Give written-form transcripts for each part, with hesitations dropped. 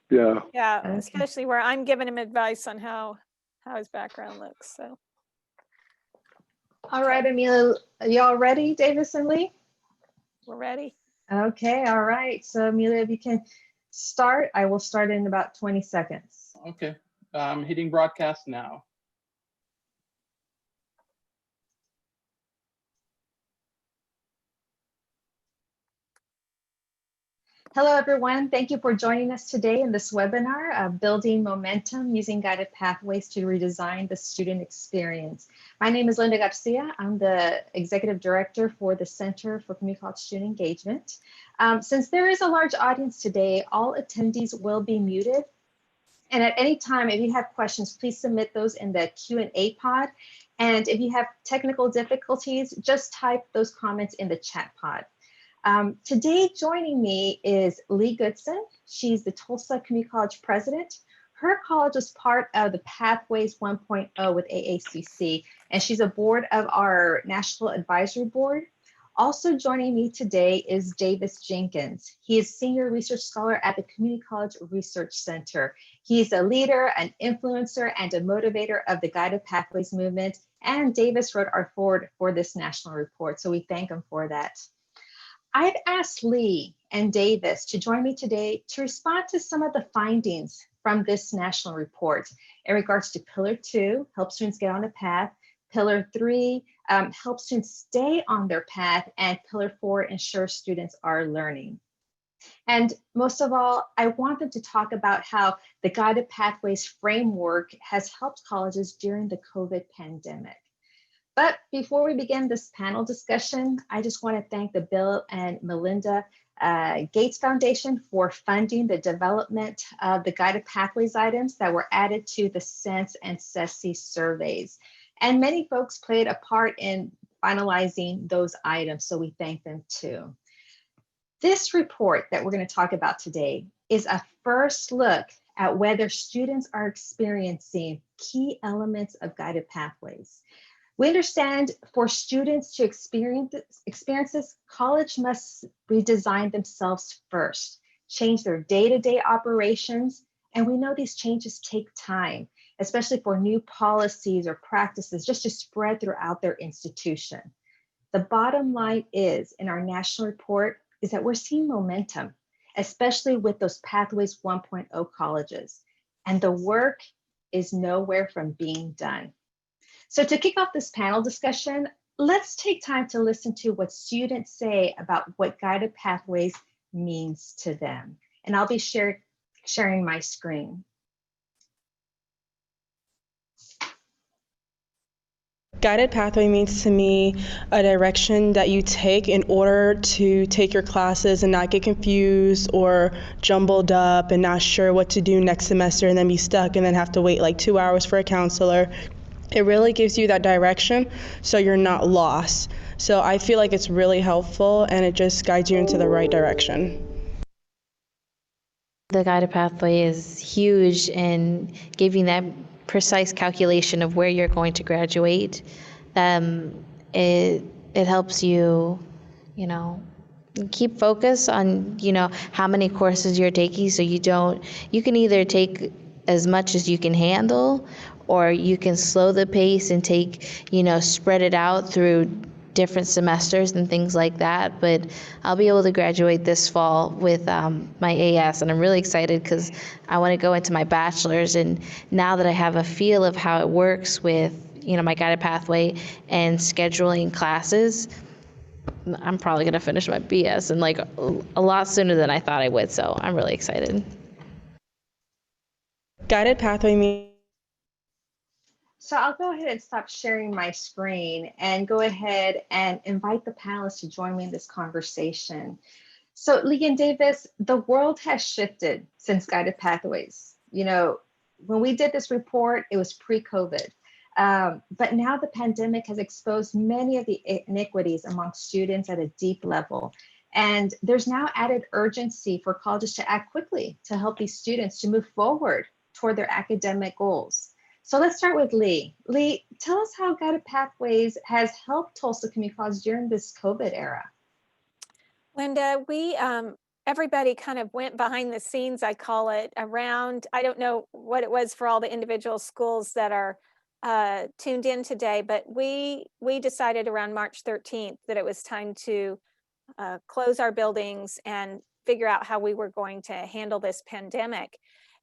Yeah. Yeah, Okay. especially where I'm giving him advice on how his background looks. So All right, Amelia, y'all ready, Davis and Lee? we're ready. Okay, all right. So Amelia, if you can start, I will start in about 20 seconds. Okay, I'm hitting broadcast now. Hello, everyone. Thank you for joining us today in this webinar of Building Momentum Using Guided Pathways to Redesign the Student Experience. My name is Linda Garcia. I'm the Executive Director for the Center for Community College Student Engagement. Since there is a large audience today, all attendees will be muted. And at any time, if you have questions, please submit those in the Q&A pod. And if you have technical difficulties, just type those comments in the chat pod. Today joining me is Lee Goodson. She's the Tulsa Community College president. Her college is part of the Pathways 1.0 with AACC, and she's a board of our National Advisory Board. Also joining me today is Davis Jenkins. He is Senior Research Scholar at the Community College Research Center. He's a leader, an influencer, and a motivator of the Guided Pathways movement, and Davis wrote our foreword for this national report, so we thank him for that. I've asked Lee and Davis to join me today to respond to some of the findings from this national report in regards to Pillar 2, help students get on a path, Pillar 3, help students stay on their path, and Pillar 4, ensure students are learning. And most of all, I want them to talk about how the Guided Pathways framework has helped colleges during the COVID pandemic. But before we begin this panel discussion, I just want to thank the Bill and Melinda Gates Foundation for funding the development of the Guided Pathways items that were added to the SENSE and CCSSE surveys. And many folks played a part in finalizing those items, so we thank them too. This report that we're going to talk about today is a first look at whether students are experiencing key elements of Guided Pathways. We understand for students to experience this, college must redesign themselves first, change their day-to-day operations, and we know these changes take time, especially for new policies or practices just to spread throughout their institution. The bottom line is, in our national report, is that we're seeing momentum, especially with those Pathways 1.0 colleges, and the work is nowhere from being done. So to kick off this panel discussion, let's take time to listen to what students say about what Guided Pathways means to them. And I'll be sharing my screen. Guided pathway means to me a direction that you take in order to take your classes and not get confused or jumbled up and not sure what to do next semester and then be stuck and then have to wait like 2 hours for a counselor. It really gives you that direction so you're not lost. So I feel like it's really helpful and it just guides you into the right direction. The guided pathway is huge in giving that precise calculation of where you're going to graduate. It helps you, keep focus on, how many courses you're taking, so you can either take as much as you can handle, or you can slow the pace and spread it out through different semesters and things like that. But I'll be able to graduate this fall with my AS, and I'm really excited because I want to go into my bachelor's. And now that I have a feel of how it works with, my guided pathway and scheduling classes, I'm probably going to finish my BS and a lot sooner than I thought I would. So I'm really excited. Guided pathway means So I'll go ahead and stop sharing my screen and go ahead and invite the panelists to join me in this conversation. So Lee and Davis, the world has shifted since Guided Pathways. When we did this report, it was pre-COVID. But now the pandemic has exposed many of the inequities among students at a deep level. And there's now added urgency for colleges to act quickly to help these students to move forward toward their academic goals. So let's start with Lee. Lee, tell us how Guided Pathways has helped Tulsa Community College during this COVID era. Linda, we everybody kind of went behind the scenes, I call it, around, I don't know what it was for all the individual schools that are tuned in today, but we decided around March 13th that it was time to close our buildings and figure out how we were going to handle this pandemic.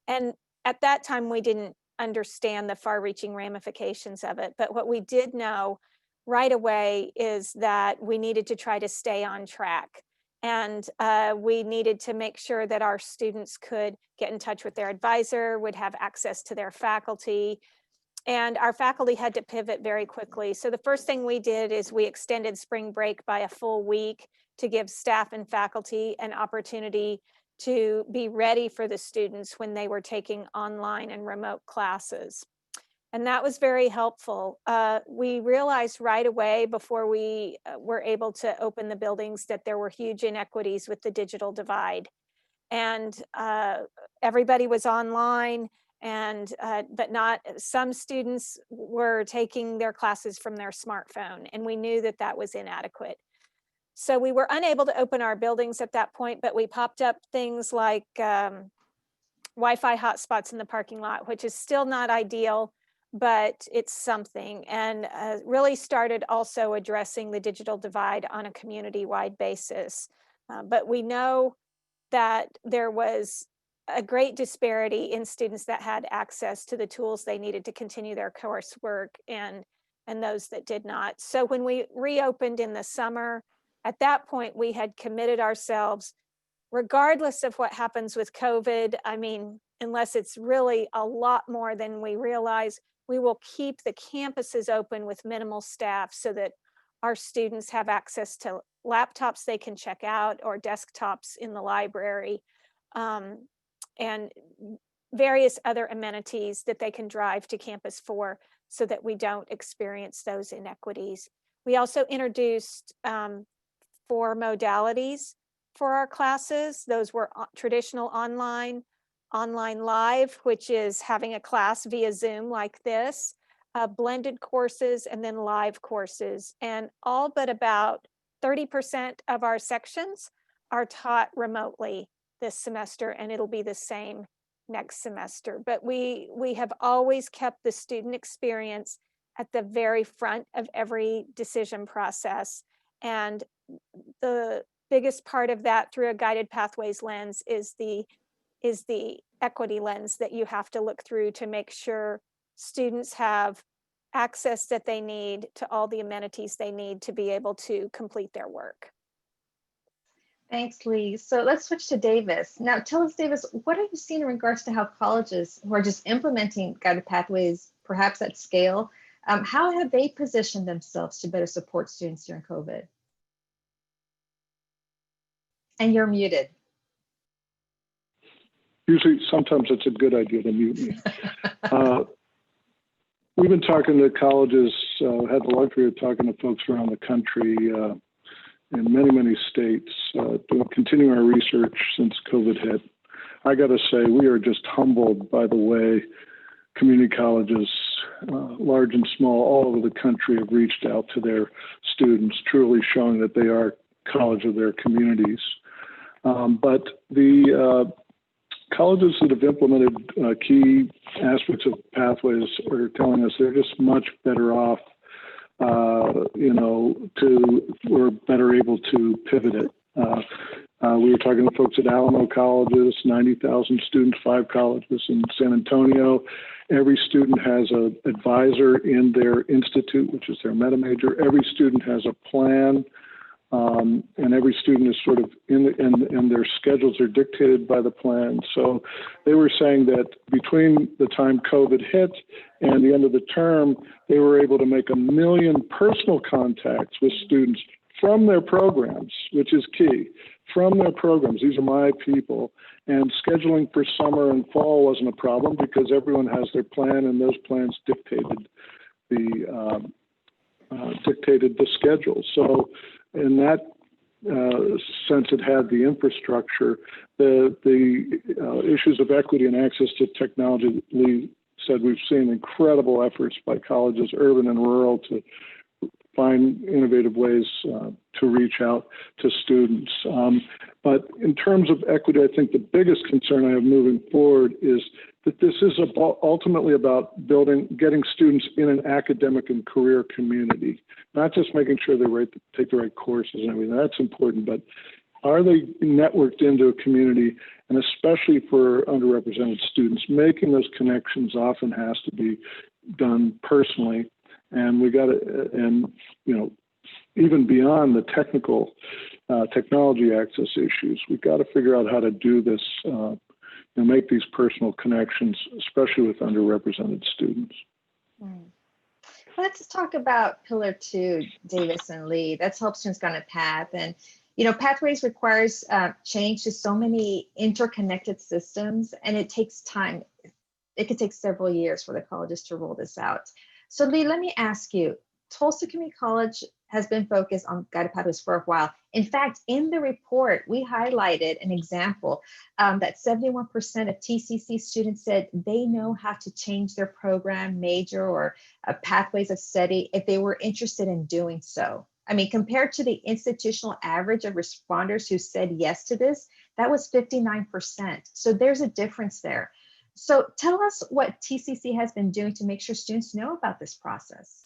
And at that time, we didn't understand the far-reaching ramifications of it. But what we did know right away is that we needed to try to stay on track. And we needed to make sure that our students could get in touch with their advisor, would have access to their faculty, and our faculty had to pivot very quickly. So the first thing we did is we extended spring break by a full week to give staff and faculty an opportunity to be ready for the students when they were taking online and remote classes. And that was very helpful. We realized right away before we were able to open the buildings that there were huge inequities with the digital divide. And everybody was online, and but not some students were taking their classes from their smartphone, and we knew that that was inadequate. So we were unable to open our buildings at that point, but we popped up things like Wi-Fi hotspots in the parking lot, which is still not ideal, but it's something, and really started also addressing the digital divide on a community-wide basis. But we know that there was a great disparity in students that had access to the tools they needed to continue their coursework and those that did not. So when we reopened in the summer, at that point, we had committed ourselves, regardless of what happens with COVID, I mean, unless it's really a lot more than we realize, we will keep the campuses open with minimal staff so that our students have access to laptops they can check out or desktops in the library, and various other amenities that they can drive to campus for so that we don't experience those inequities. We also introduced 4 modalities for our classes. Those were traditional online, online live, which is having a class via Zoom like this, blended courses, and then live courses. And all but about 30% of our sections are taught remotely this semester, and it'll be the same next semester. But we have always kept the student experience at the very front of every decision process. And the biggest part of that through a guided pathways lens is the equity lens that you have to look through to make sure students have access that they need to all the amenities they need to be able to complete their work. Thanks, Lee. So let's switch to Davis. Now, tell us, Davis, what have you seen in regards to how colleges who are just implementing guided pathways, perhaps at scale, how have they positioned themselves to better support students during COVID? And you're muted. Usually, sometimes it's a good idea to mute me. We've been talking to colleges, had the luxury of talking to folks around the country in many, many states, continuing our research since COVID hit. I got to say, we are just humbled by the way community colleges, large and small, all over the country have reached out to their students, truly showing that they are college of their communities. But the colleges that have implemented key aspects of pathways are telling us they're just much better off, we're better able to pivot it. We were talking to folks at Alamo colleges, 90,000 students, 5 colleges in San Antonio. Every student has an advisor in their institute, which is their meta major. Every student has a plan. And every student is sort of and their schedules are dictated by the plan. So they were saying that between the time COVID hit and the end of the term, they were able to make 1 million personal contacts with students from their programs, which is key, from their programs. These are my people. And scheduling for summer and fall wasn't a problem because everyone has their plan, and those plans dictated the schedule. So in that sense, it had the infrastructure. The issues of equity and access to technology, Lee said, we've seen incredible efforts by colleges, urban and rural, to find innovative ways to reach out to students. But in terms of equity, I think the biggest concern I have moving forward is that this is ultimately about getting students in an academic and career community, not just making sure they take the right courses and everything. That's important, but are they networked into a community? And especially for underrepresented students, making those connections often has to be done personally. And we got to, and even beyond the technology access issues, we've got to figure out how to do this, make these personal connections, especially with underrepresented students. Let's talk about Pillar 2, Davis and Lee. That's Help Students on a Path. And, Pathways requires change to so many interconnected systems, and it takes time. It could take several years for the colleges to roll this out. So Lee, let me ask you, Tulsa Community College has been focused on guided pathways for a while. In fact, in the report, we highlighted an example that 71% of TCC students said they know how to change their program, major, or pathways of study if they were interested in doing so. I mean, compared to the institutional average of responders who said yes to this, that was 59%. So there's a difference there. So tell us what TCC has been doing to make sure students know about this process.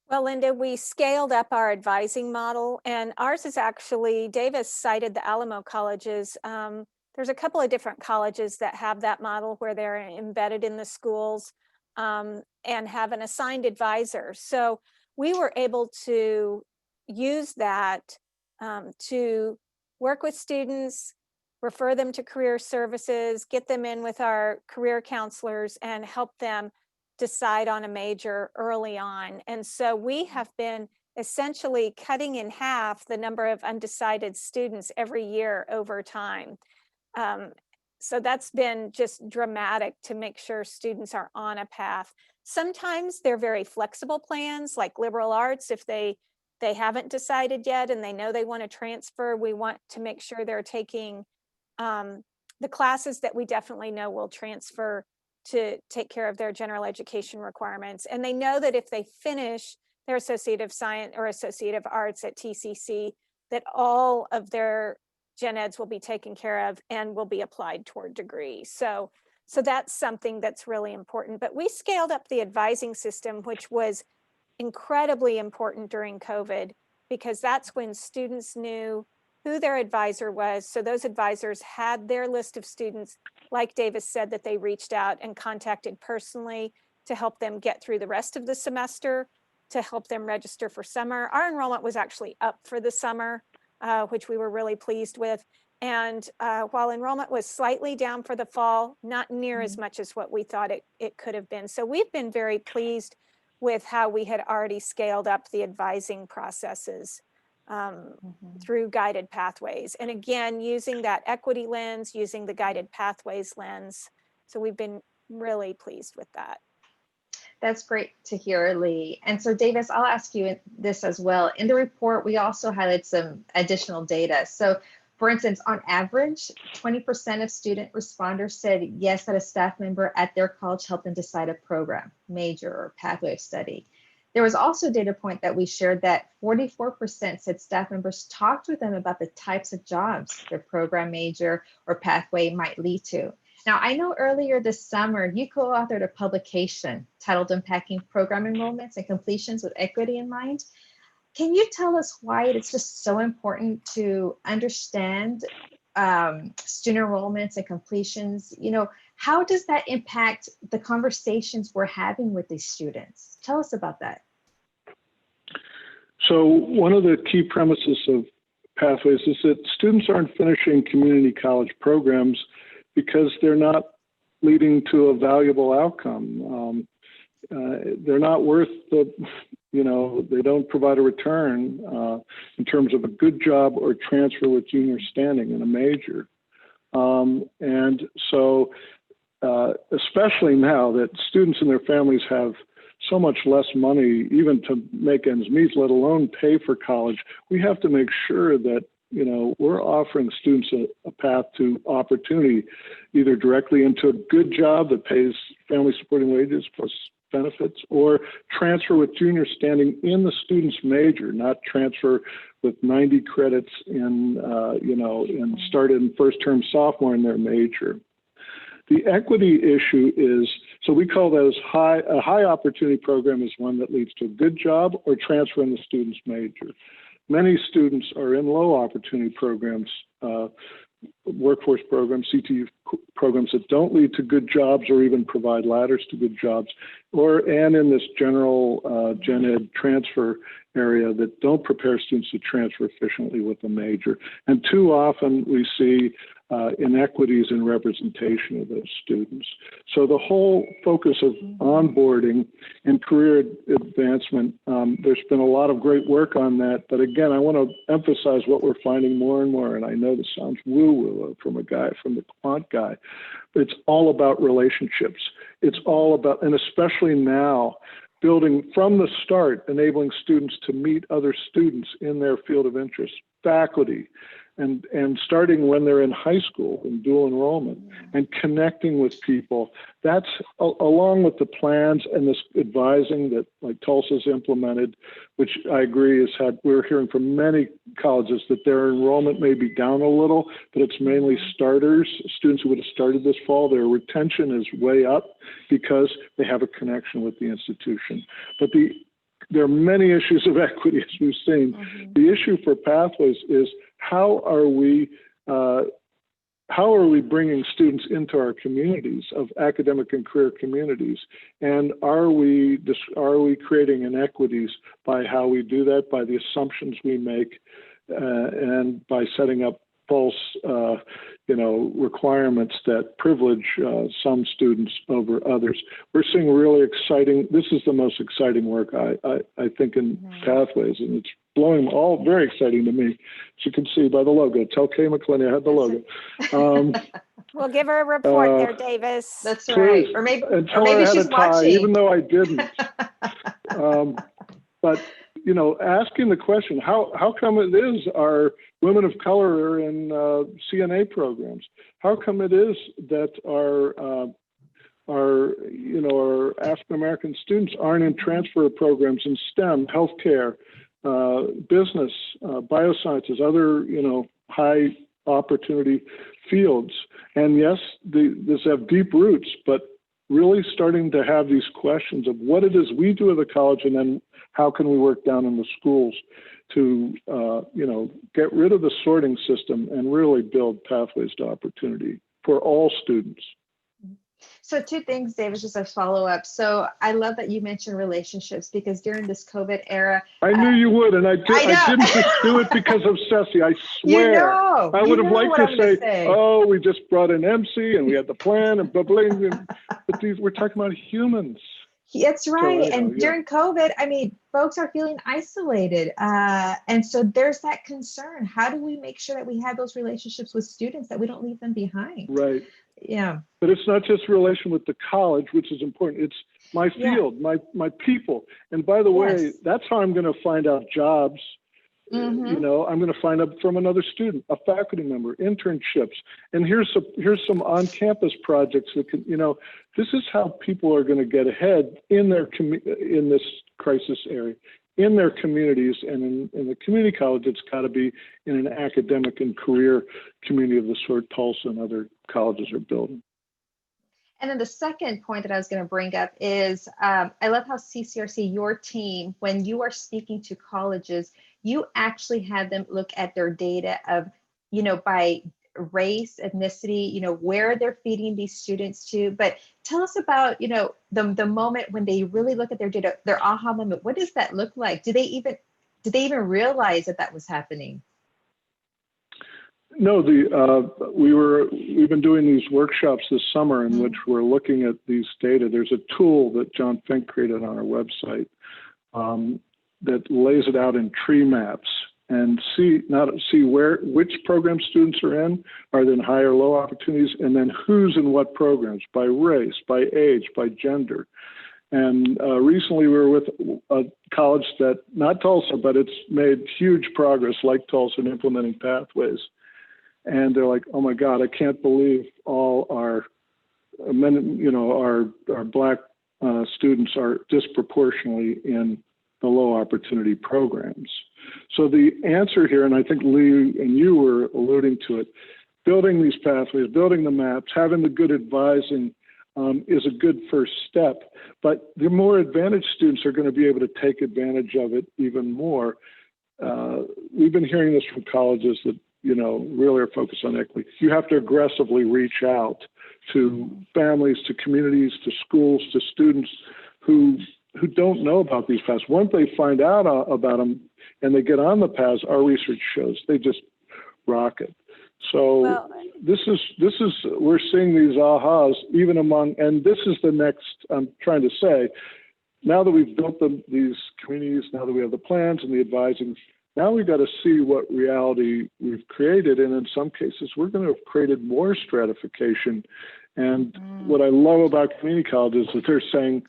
Well, Linda, we scaled up our advising model, and ours is actually, Davis cited the Alamo colleges. There's a couple of different colleges that have that model where they're embedded in the schools and have an assigned advisor. So we were able to use that to work with students, refer them to career services, get them in with our career counselors, and help them decide on a major early on. And so we have been essentially cutting in half the number of undecided students every year over time. So that's been just dramatic to make sure students are on a path. Sometimes they're very flexible plans, like liberal arts. If they haven't decided yet and they know they want to transfer, we want to make sure they're taking the classes that we definitely know will transfer to take care of their general education requirements. And they know that if they finish their Associate of Science or Associate of Arts at TCC, that all of their gen eds will be taken care of and will be applied toward degree. So that's something that's really important. But we scaled up the advising system, which was incredibly important during COVID, because that's when students knew who their advisor was. So those advisors had their list of students, like Davis said, that they reached out and contacted personally to help them get through the rest of the semester, to help them register for summer. Our enrollment was actually up for the summer, which we were really pleased with. And while enrollment was slightly down for the fall, not near as much as what we thought it could have been. So we've been very pleased with how we had already scaled up the advising processes through guided pathways. And again, using that equity lens, using the guided pathways lens. So we've been really pleased with that. That's great to hear, Lee. And so Davis, I'll ask you this as well. In the report, we also highlighted some additional data. So for instance, on average, 20% of student responders said yes, that a staff member at their college helped them decide a program, major, or pathway of study. There was also a data point that we shared that 44% said staff members talked with them about the types of jobs their program, major, or pathway might lead to. Now, I know earlier this summer, you co-authored a publication titled Unpacking Program Enrollments and Completions with Equity in Mind. Can you tell us why it's just so important to understand student enrollments and completions? How does that impact the conversations we're having with these students? Tell us about that. So one of the key premises of Pathways is that students aren't finishing community college programs because they're not leading to a valuable outcome. They're not worth they don't provide a return in terms of a good job or transfer with junior standing in a major. And so, especially now that students and their families have so much less money even to make ends meet, let alone pay for college, we have to make sure that we're offering students a path to opportunity, either directly into a good job that pays family supporting wages plus benefits, or transfer with junior standing in the student's major, not transfer with 90 credits in, and started in first term sophomore in their major. The equity issue is, so we call those a high opportunity program is one that leads to a good job or transfer in the student's major. Many students are in low opportunity programs, workforce programs, CTU programs that don't lead to good jobs or even provide ladders to good jobs, and in this general gen ed transfer area that don't prepare students to transfer efficiently with a major. And too often we see inequities in representation of those students. So the whole focus of onboarding and career advancement, there's been a lot of great work on that. But again, I want to emphasize what we're finding more and more. And I know this sounds woo-woo from the quant guy, but it's all about relationships. It's all about, and especially now, building from the start, enabling students to meet other students in their field of interest, faculty, and starting when they're in high school in dual enrollment and connecting with people. That's along with the plans and this advising that like Tulsa's implemented, which I agree we're hearing from many colleges that their enrollment may be down a little, but it's mainly starters, students who would have started this fall. Their retention is way up because they have a connection with the institution. But there are many issues of equity, as we've seen. The issue for Pathways is how are we bringing students into our communities of academic and career communities, and are we creating inequities by how we do that, by the assumptions we make, and by setting up false requirements that privilege some students over others. We're seeing really exciting, this is the most exciting work I think in Pathways, and it's blowing all very exciting to me. As you can see by the logo, tell Kay McClenny I had the logo. We'll give her a report there, Davis. That's right. Or maybe she's watching. Even though I didn't. But asking the question, how come it is our women of color are in CNA programs? How come it is that our African American students aren't in transfer programs in STEM, healthcare, business, biosciences, other high opportunity fields? And yes, these have deep roots, but really starting to have these questions of what it is we do at the college, and then how can we work down in the schools to, get rid of the sorting system and really build pathways to opportunity for all students. So two things, David, just a follow-up. So I love that you mentioned relationships, because during this COVID era, I knew you would, and I didn't just do it because of Ceci. I swear, I would have liked to say, "Oh, we just brought in MC and we had the plan and blah blah." But we're talking about humans. That's right. And during COVID, folks are feeling isolated. And so there's that concern. How do we make sure that we have those relationships with students, that we don't leave them behind? Right. Yeah. But it's not just relation with the college, which is important. It's my field, my people. And by the way, that's how I'm going to find out jobs. I'm going to find out from another student, a faculty member, internships. And here's some on-campus projects that can, this is how people are going to get ahead in in this crisis area, in their communities. And in the community college, it's got to be in an academic and career community of the sort Tulsa and other colleges are building. And then the second point that I was going to bring up is I love how CCRC, your team, when you are speaking to colleges, you actually have them look at their data of, by race, ethnicity, where they're feeding these students to. But tell us about, the moment when they really look at their data, their aha moment. What does that look like? Did they even realize that was happening? No, we've been doing these workshops this summer in which we're looking at these data. There's a tool that John Fink created on our website that lays it out in tree maps and see which program students are in, are they in high or low opportunities, and then who's in what programs by race, by age, by gender. And recently we were with a college that, not Tulsa, but it's made huge progress like Tulsa in implementing pathways. And they're like, oh my God, I can't believe all our men, our Black students are disproportionately in the low opportunity programs. So the answer here, and I think Lee and you were alluding to it, building these pathways, building the maps, having the good advising is a good first step. But the more advantaged students are going to be able to take advantage of it even more. We've been hearing this from colleges that, you know, really are focused on equity. You have to aggressively reach out to families, to communities, to schools, to students who don't know about these paths. Once they find out about them and they get on the paths, our research shows they just rocket. So this is we're seeing these ahas even among, and this is the next, I'm trying to say, now that we've built these communities, now that we have the plans and the advising, now we've got to see what reality we've created. And in some cases, we're going to have created more stratification. And what I love about community colleges is that they're saying,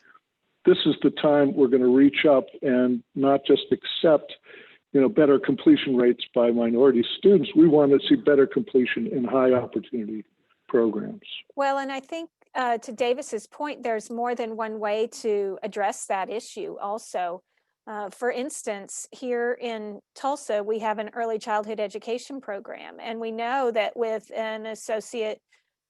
this is the time we're going to reach up and not just accept, you know, better completion rates by minority students. We want to see better completion in high opportunity programs. Well, and I think to Davis's point, there's more than one way to address that issue also. For instance, here in Tulsa, we have an early childhood education program, and we know that with an associate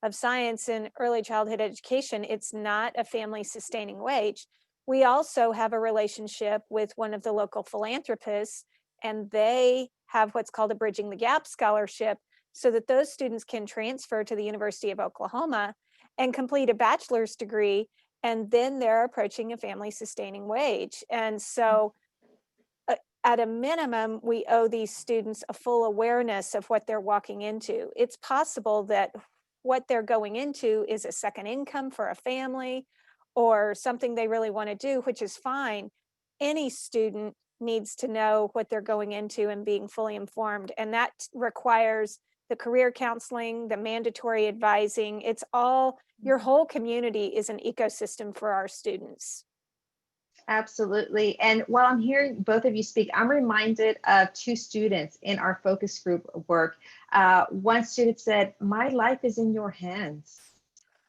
of science in early childhood education, it's not a family sustaining wage. We also have a relationship with one of the local philanthropists, and they have what's called a Bridging the Gap scholarship, so that those students can transfer to the University of Oklahoma and complete a bachelor's degree, and then they're approaching a family sustaining wage. And so at a minimum, we owe these students a full awareness of what they're walking into. It's possible that what they're going into is a second income for a family or something they really want to do, which is fine. Any student needs to know what they're going into and being fully informed. And that requires the career counseling, the mandatory advising. It's all, your whole community is an ecosystem for our students. Absolutely. And while I'm hearing both of you speak, I'm reminded of two students in our focus group work. One student said, "My life is in your hands.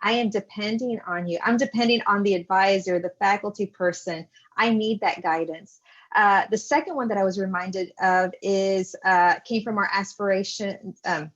I am depending on you. I'm depending on the advisor, the faculty person. I need that guidance." The second one that I was reminded of is came from our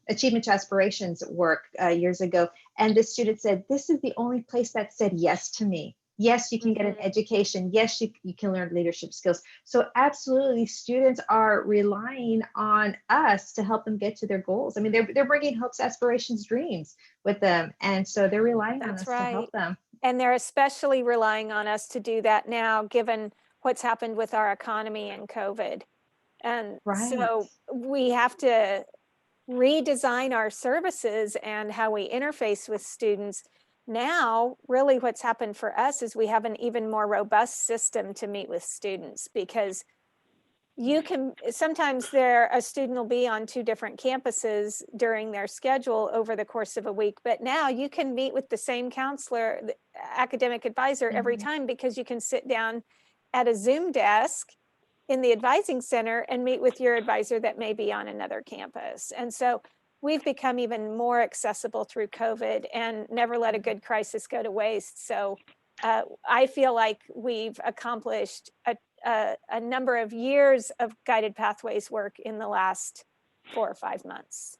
achievement to aspirations work years ago. And this student said, "This is the only place that said yes to me. Yes, you can get an education. Yes, you can learn leadership skills." So absolutely, students are relying on us to help them get to their goals. I mean, they're bringing hopes, aspirations, dreams with them. And so they're relying on us to help them. And they're especially relying on us to do that now, given what's happened with our economy and COVID. And so we have to redesign our services and how we interface with students. Now, really what's happened for us is we have an even more robust system to meet with students, because you can, sometimes a student will be on 2 different campuses during their schedule over the course of a week, but now you can meet with the same counselor, the academic advisor every time, because you can sit down at a Zoom desk in the advising center and meet with your advisor that may be on another campus. And so we've become even more accessible through COVID, and never let a good crisis go to waste. So I feel like we've accomplished a number of years of guided pathways work in the last 4 or 5 months.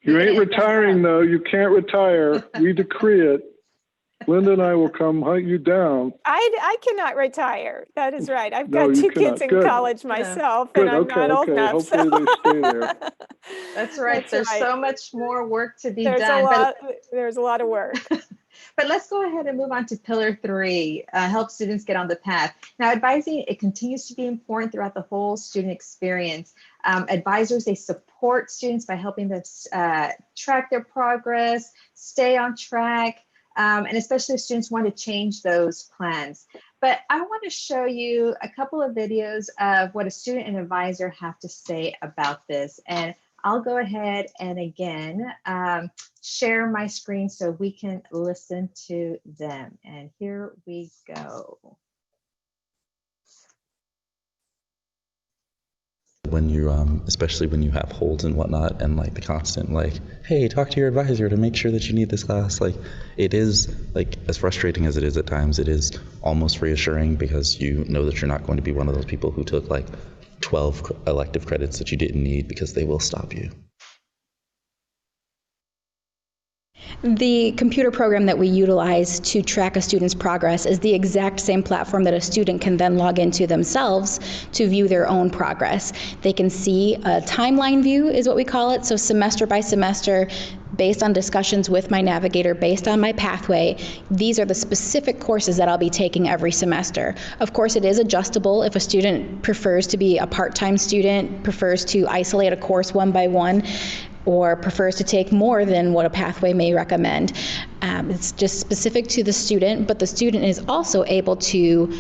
You ain't retiring though. You can't retire. We decree it. Linda and I will come hunt you down. I cannot retire. That is right. I've No, got you 2 kids cannot. in Good. college myself, Good. and I'm not old enough. Hopefully So. they stay there. That's right. There's so much more work to be There's done. There's a lot of work. But let's go ahead and move on to pillar 3, help students get on the path. Now, advising, it continues to be important throughout the whole student experience. Advisors, they support students by helping them track their progress, stay on track, and especially if students want to change those plans. But I want to show you a couple of videos of what a student and advisor have to say about this. And I'll go ahead and again, share my screen so we can listen to them. And here we go. when you, especially when you have holds and whatnot, and like the constant like, hey, talk to your advisor to make sure that you need this class. Like, it is like, as frustrating as it is at times, it is almost reassuring because you know that you're not going to be one of those people who took like 12 elective credits that you didn't need, because they will stop you. The computer program that we utilize to track a student's progress is the exact same platform that a student can then log into themselves to view their own progress. They can see a timeline view, is what we call it, so semester by semester, based on discussions with my navigator, based on my pathway, these are the specific courses that I'll be taking every semester. Of course, it is adjustable if a student prefers to be a part-time student, prefers to isolate a course one by one, or prefers to take more than what a pathway may recommend. It's just specific to the student, but the student is also able to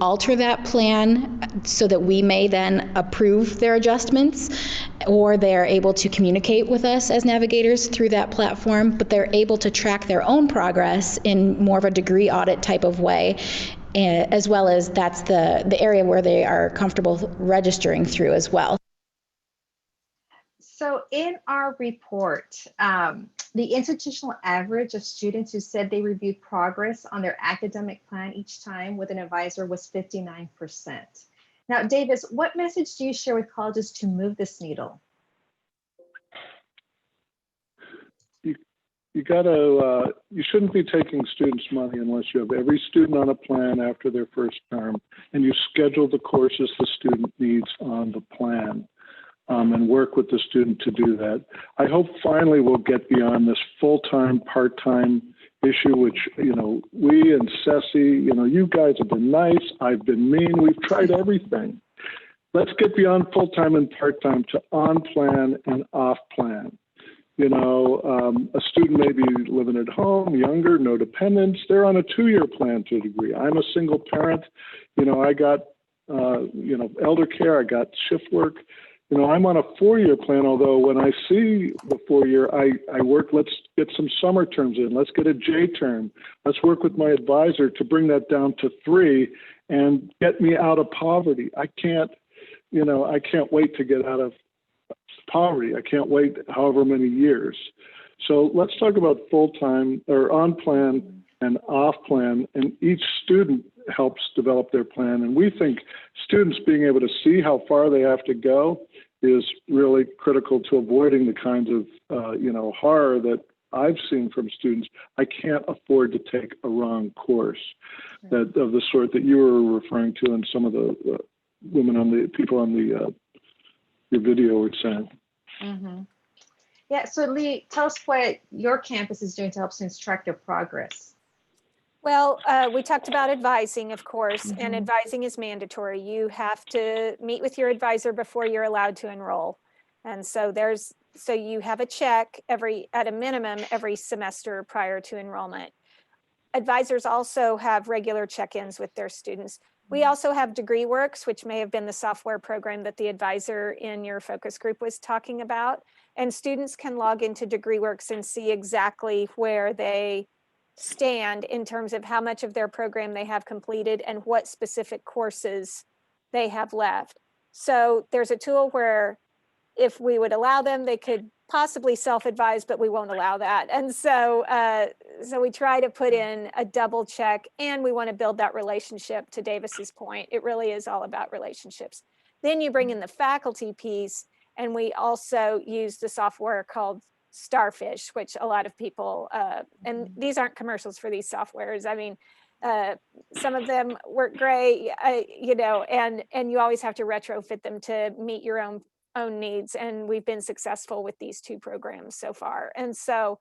alter that plan so that we may then approve their adjustments, or they're able to communicate with us as navigators through that platform, but they're able to track their own progress in more of a degree audit type of way, as well as that's the area where they are comfortable registering through as well. So in our report, the institutional average of students who said they reviewed progress on their academic plan each time with an advisor was 59%. Now, Davis, what message do you share with colleges to move this needle? You gotta, you shouldn't be taking students' money unless you have every student on a plan after their first term, and you schedule the courses the student needs on the plan. And work with the student to do that. I hope finally we'll get beyond this full-time, part-time issue, which, you know, we and CCSSE, you know, you guys have been nice, I've been mean, we've tried everything. Let's get beyond full-time and part-time to on-plan and off-plan. You know, a student may be living at home, younger, no dependents, they're on a 2-year plan to a degree. I'm a single parent, you know, I got, you know, elder care, I got shift work. You know, I'm on a 4-year plan, although when I see the 4-year, I work, let's get some summer terms in, let's get a J term. Let's work with my advisor to bring that down to 3 and get me out of poverty. I can't, you know, I can't wait to get out of poverty. I can't wait however many years. So let's talk about full-time or on plan and off plan, and each student helps develop their plan. And we think students being able to see how far they have to go is really critical to avoiding the kinds of, you know, horror that I've seen from students. I can't afford to take a wrong course, that of the sort that you were referring to, and some of the women on the people on the your video were saying. Mm-hmm. Yeah, so Lee, tell us what your campus is doing to help students track their progress. Well, we talked about advising, of course, and advising is mandatory. You have to meet with your advisor before you're allowed to enroll. And so so you have a check at a minimum every semester prior to enrollment. Advisors also have regular check-ins with their students. We also have DegreeWorks, which may have been the software program that the advisor in your focus group was talking about. And students can log into DegreeWorks and see exactly where they stand in terms of how much of their program they have completed and what specific courses they have left. So there's a tool where if we would allow them, they could possibly self-advise, but we won't allow that. And so, so we try to put in a double check, and we want to build that relationship. To Davis's point, it really is all about relationships. Then you bring in the faculty piece, and we also use the software called Starfish, which a lot of people, and these aren't commercials for these softwares. I mean, some of them work great, you know, and you always have to retrofit them to meet your own needs. And we've been successful with these 2 programs so far. And so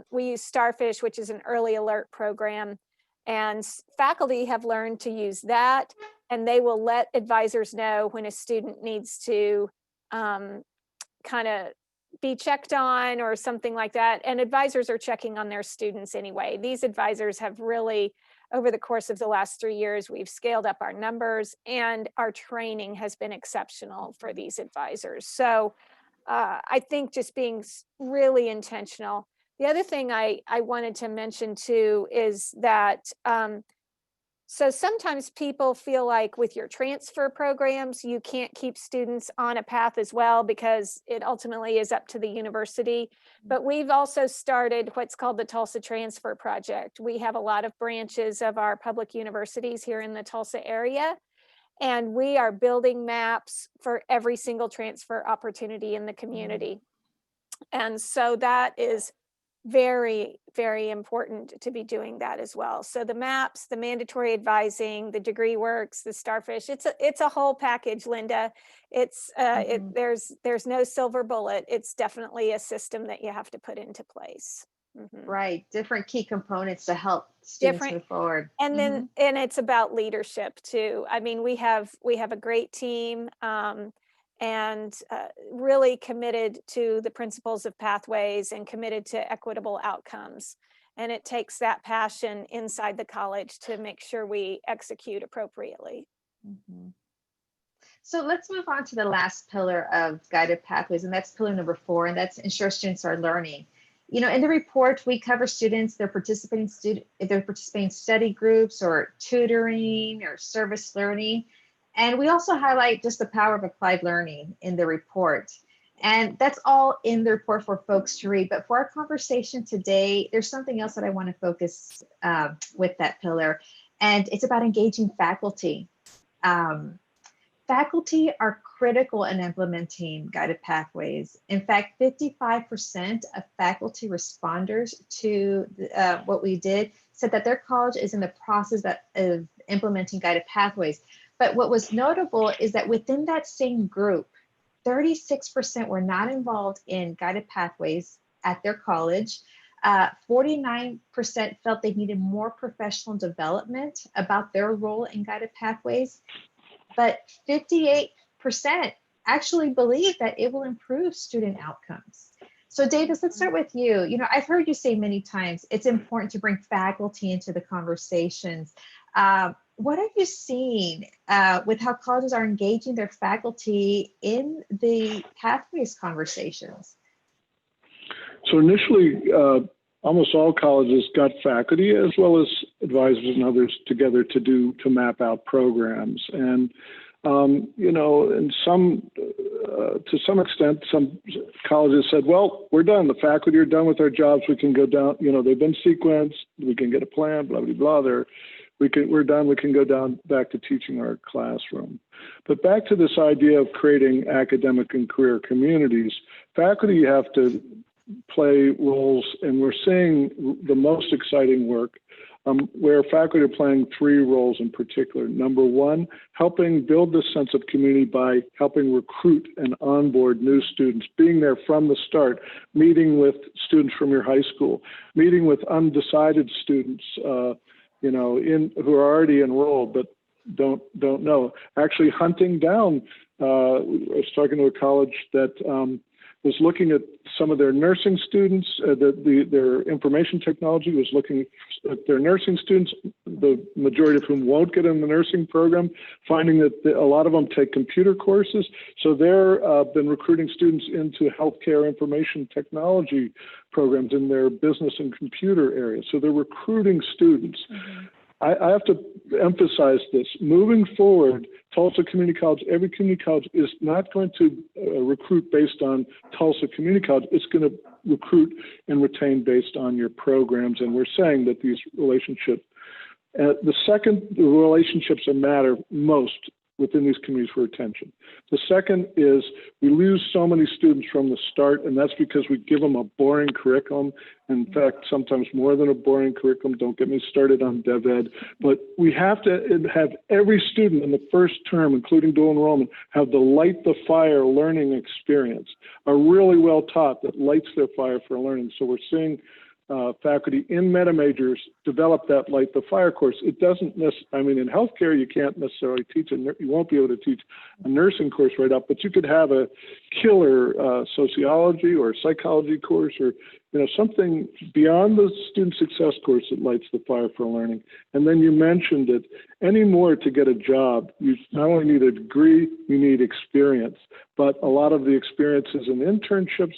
we use Starfish, which is an early alert program, and faculty have learned to use that, and they will let advisors know when a student needs to kind of be checked on or something like that. And advisors are checking on their students anyway. These advisors have really, over the course of the last 3 years, we've scaled up our numbers, and our training has been exceptional for these advisors. So I think just being really intentional. The other thing I wanted to mention too is that So sometimes people feel like with your transfer programs, you can't keep students on a path as well because it ultimately is up to the university. But we've also started what's called the Tulsa Transfer Project. We have a lot of branches of our public universities here in the Tulsa area, and we are building maps for every single transfer opportunity in the community. And so that is very, very important to be doing that as well. So the maps, the mandatory advising, the degree works, the starfish, it's a whole package, Linda. It's there's no silver bullet. It's definitely a system that you have to put into place. Right, different key components to help students move forward. And then and it's about leadership too. I mean, we have a great team, and really committed to the principles of pathways and committed to equitable outcomes. And it takes that passion inside the college to make sure we execute appropriately. So let's move on to the last pillar of guided pathways, and that's pillar number 4, and that's ensure students are learning. You know, in the report, we cover students, their participating study groups or tutoring or service learning. And we also highlight just the power of applied learning in the report. And that's all in the report for folks to read. But for our conversation today, there's something else that I want to focus with that pillar. And it's about engaging faculty. Faculty are critical in implementing guided pathways. In fact, 55% of faculty responders to what we did said that their college is in the process of implementing guided pathways. But what was notable is that within that same group, 36% were not involved in guided pathways at their college. 49% felt they needed more professional development about their role in guided pathways. But 58% actually believe that it will improve student outcomes. So Davis, let's start with you. You know, I've heard you say many times, it's important to bring faculty into the conversations. What have you seen with how colleges are engaging their faculty in the pathways conversations? So initially, almost all colleges got faculty as well as advisors and others together to map out programs. And you know, and to some extent, some colleges said, well, we're done. The faculty are done with their jobs. We can go down, you know, they've been sequenced. We can get a plan, blah, blah, blah. We're done. We can go down back to teaching our classroom. But back to this idea of creating academic and career communities, faculty have to play roles, and we're seeing the most exciting work where faculty are playing 3 roles in particular. Number 1, helping build this sense of community by helping recruit and onboard new students, being there from the start, meeting with students from your high school, meeting with undecided students, you know, who are already enrolled but don't know. Actually hunting down. I was talking to a college that was looking at some of their nursing students. Their information technology was looking at their nursing students, the majority of whom won't get in the nursing program, finding that a lot of them take computer courses. So they're been recruiting students into healthcare information technology programs in their business and computer areas. So they're recruiting students. I have to emphasize this. Moving forward, Tulsa Community College, every community college is not going to recruit based on Tulsa Community College. It's going to recruit and retain based on your programs. And we're saying that these relationships, the relationships that matter most within these communities for retention. The second is we lose so many students from the start, and that's because we give them a boring curriculum. In fact, sometimes more than a boring curriculum. Don't get me started on DevEd, but we have to have every student in the first term, including dual enrollment, have the light the fire learning experience, are really well taught that lights their fire for learning. So we're seeing faculty in meta majors develop that light the fire course. It doesn't I mean, in healthcare, you can't necessarily teach you won't be able to teach a nursing course right up, but you could have a killer sociology or psychology course or something beyond the student success course that lights the fire for learning. And then you mentioned it, anymore to get a job, you not only need a degree, you need experience. But a lot of the experiences in internships,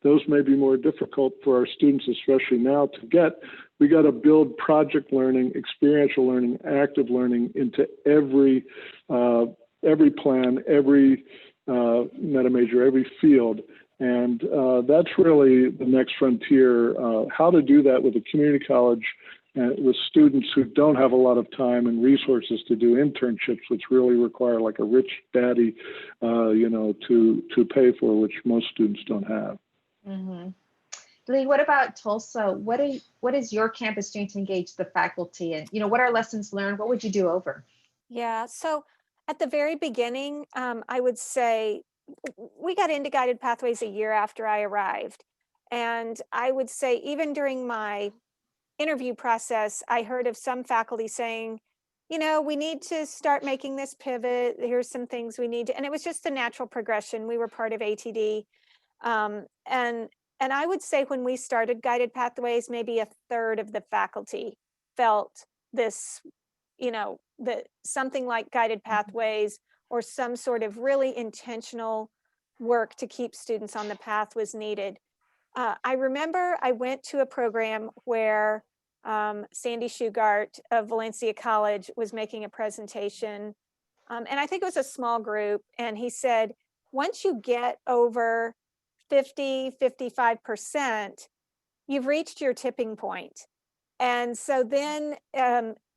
those may be more difficult for our students, especially now to get. We got to build project learning, experiential learning, active learning into every plan, every meta major, every field. And that's really the next frontier, how to do that with a community college with students who don't have a lot of time and resources to do internships, which really require like a rich daddy, to pay for, which most students don't have. Mm-hmm. Lee, what about Tulsa? What is your campus doing to engage the faculty? And, what are lessons learned? What would you do over? Yeah, so at the very beginning, I would say we got into Guided Pathways a year after I arrived. And I would say even during my interview process, I heard of some faculty saying, we need to start making this pivot. Here's some things we need to, and it was just a natural progression. We were part of ATD. And I would say when we started Guided Pathways, maybe a third of the faculty felt this, that something like Guided Pathways or some sort of really intentional work to keep students on the path was needed. I remember I went to a program where Sandy Shugart of Valencia College was making a presentation. And I think it was a small group. And he said, once you get over 55%, you've reached your tipping point. And so then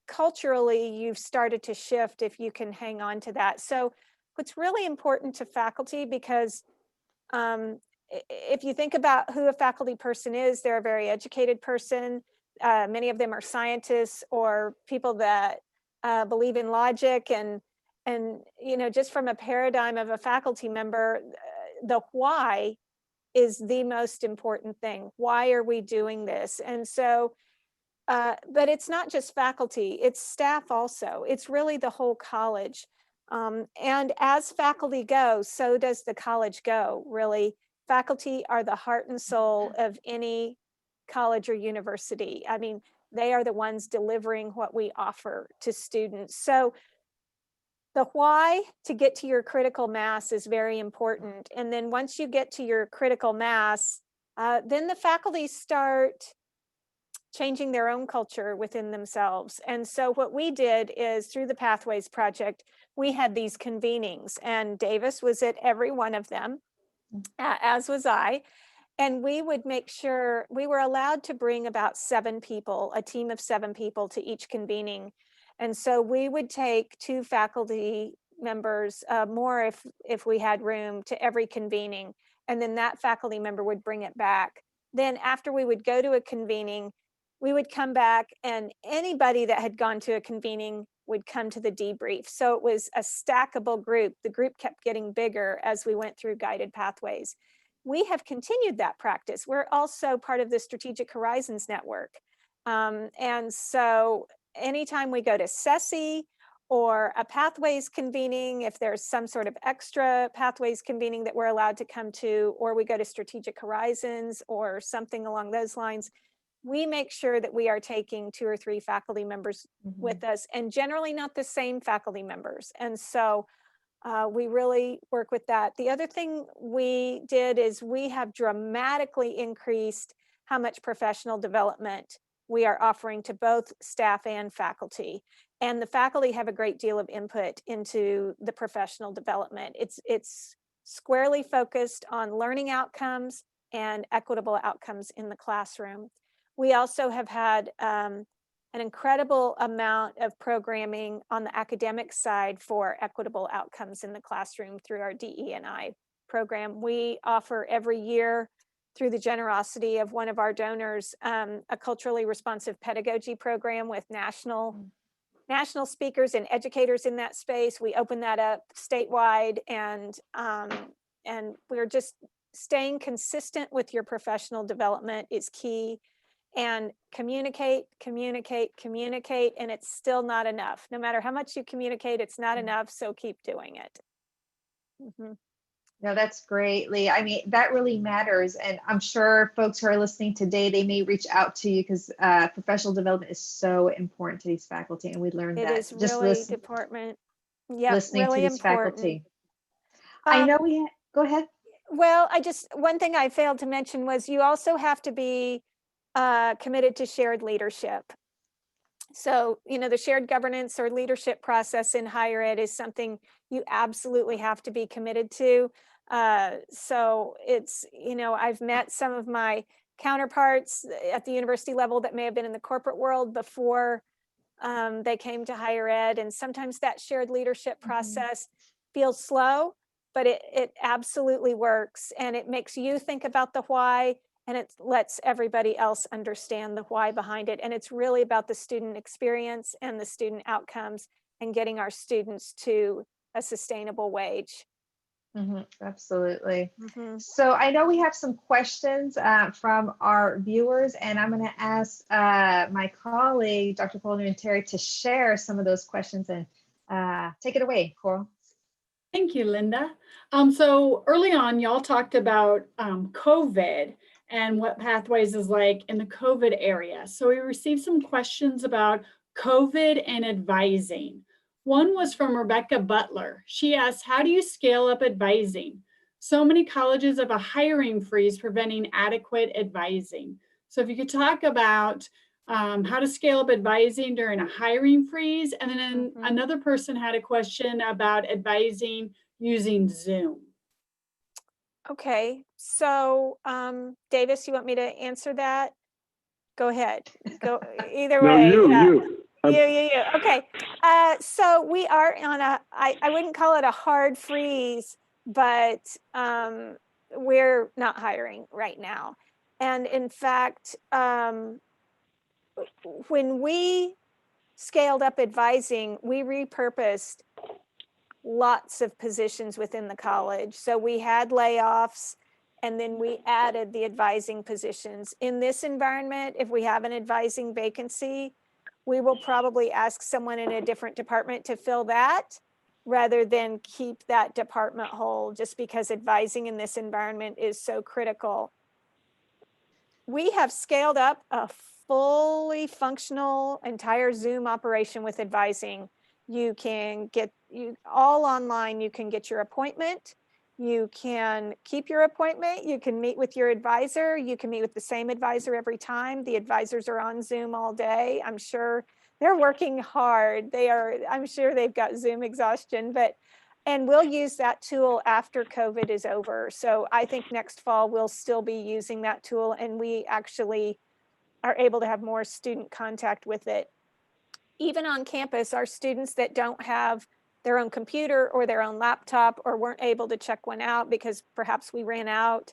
culturally, you've started to shift if you can hang on to that. So what's really important to faculty, because if you think about who a faculty person is, they're a very educated person. Many of them are scientists or people that believe in logic, and just from a paradigm of a faculty member, the why is the most important thing. Why are we doing this? And so, but it's not just faculty, it's staff also. It's really the whole college. And as faculty go, so does the college go, really. Faculty are the heart and soul of any college or university. I mean, they are the ones delivering what we offer to students. So the why to get to your critical mass is very important. And then once you get to your critical mass, then the faculty start changing their own culture within themselves. And so what we did is through the Pathways Project, we had these convenings, and Davis was at every one of them, as was I. And we would make sure we were allowed to bring about 7 people, a team of 7 people to each convening. And so we would take 2 faculty members, more if we had room, to every convening. And then that faculty member would bring it back. Then after we would go to a convening, we would come back, and anybody that had gone to a convening would come to the debrief. So it was a stackable group. The group kept getting bigger as we went through Guided Pathways. We have continued that practice. We're also part of the Strategic Horizons Network. And so anytime we go to CCSSE or a Pathways convening, if there's some sort of extra Pathways convening that we're allowed to come to, or we go to Strategic Horizons or something along those lines, we make sure that we are taking 2 or 3 faculty members with us, and generally not the same faculty members. And so we really work with that. The other thing we did is we have dramatically increased how much professional development we are offering to both staff and faculty. And the faculty have a great deal of input into the professional development. It's squarely focused on learning outcomes and equitable outcomes in the classroom. We also have had an incredible amount of programming on the academic side for equitable outcomes in the classroom through our DE&I program. We offer every year, through the generosity of one of our donors, a culturally responsive pedagogy program with national speakers and educators in that space. We open that up statewide, and we're just staying consistent with your professional development is key. And communicate, and it's still not enough. No matter how much you communicate, it's not enough, so keep doing it. No, that's great, Lee. I mean, that really matters. And I'm sure folks who are listening today, they may reach out to you because professional development is so important to these faculty. And we learned It that is just really important. Yep, listening to really these important. faculty. I know Um, go ahead. Well, one thing I failed to mention was you also have to be committed to shared leadership. So, the shared governance or leadership process in higher ed is something you absolutely have to be committed to. So it's, I've met some of my counterparts at the university level that may have been in the corporate world before they came to higher ed. And sometimes that shared leadership process feels slow, but it absolutely works. And it makes you think about the why, and it lets everybody else understand the why behind it. And it's really about the student experience and the student outcomes and getting our students to a sustainable wage. Absolutely. Mm-hmm. So I know we have some questions from our viewers, and I'm going to ask my colleague, Dr. Terry, to share some of those questions and take it away, Coral. Thank you, Linda. So early on, y'all talked about COVID and what Pathways is like in the COVID area. So we received some questions about COVID and advising. One was from Rebecca Butler. She asked, how do you scale up advising? So many colleges have a hiring freeze preventing adequate advising. So if you could talk about how to scale up advising during a hiring freeze. And then another person had a question about advising using Zoom. Okay, so Davis, you want me to answer that? Go ahead. Go either way. You. You. Okay. So we are on I wouldn't call it a hard freeze, but we're not hiring right now. And in fact, when we scaled up advising, we repurposed lots of positions within the college. So we had layoffs, and then we added the advising positions. In this environment, if we have an advising vacancy, we will probably ask someone in a different department to fill that rather than keep that department whole, just because advising in this environment is so critical. We have scaled up a fully functional entire Zoom operation with advising. You can get all online. You can get your appointment. You can keep your appointment. You can meet with your advisor. You can meet with the same advisor every time. The advisors are on Zoom all day. I'm sure they're working hard. I'm sure they've got Zoom exhaustion, and we'll use that tool after COVID is over. So I think next fall we'll still be using that tool, and we actually are able to have more student contact with it. Even on campus, our students that don't have their own computer or their own laptop or weren't able to check one out because perhaps we ran out,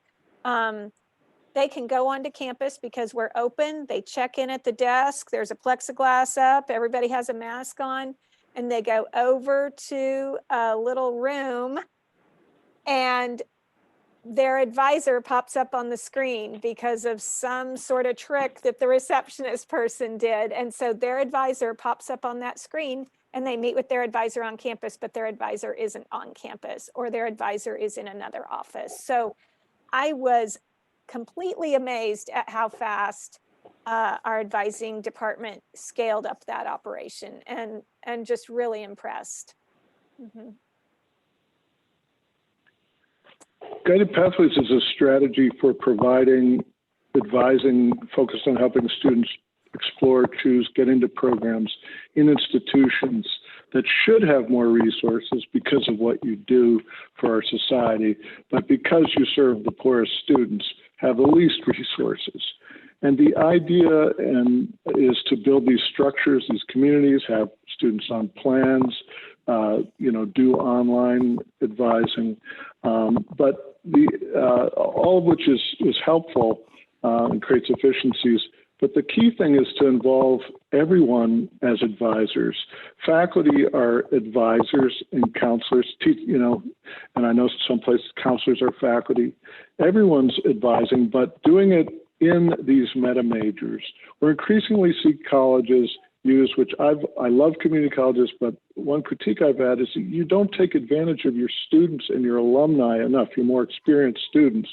they can go onto campus because we're open. They check in at the desk. There's a plexiglass up. Everybody has a mask on, and they go over to a little room, and their advisor pops up on the screen because of some sort of trick that the receptionist person did. And so their advisor pops up on that screen, and they meet with their advisor on campus, but their advisor isn't on campus, or their advisor is in another office. So I was completely amazed at how fast our advising department scaled up that operation, and just really impressed. Mm-hmm. Guided Pathways is a strategy for providing advising focused on helping students explore, choose, get into programs in institutions that should have more resources because of what you do for our society, but because you serve the poorest students, have the least resources. And the idea is to build these structures, these communities, have students on plans, do online advising, but all of which is helpful and creates efficiencies. But the key thing is to involve everyone as advisors. Faculty are advisors and counselors, and I know some places counselors are faculty. Everyone's advising, but doing it in these meta majors. We're increasingly see colleges use, which I love community colleges, but one critique I've had is that you don't take advantage of your students and your alumni enough, your more experienced students.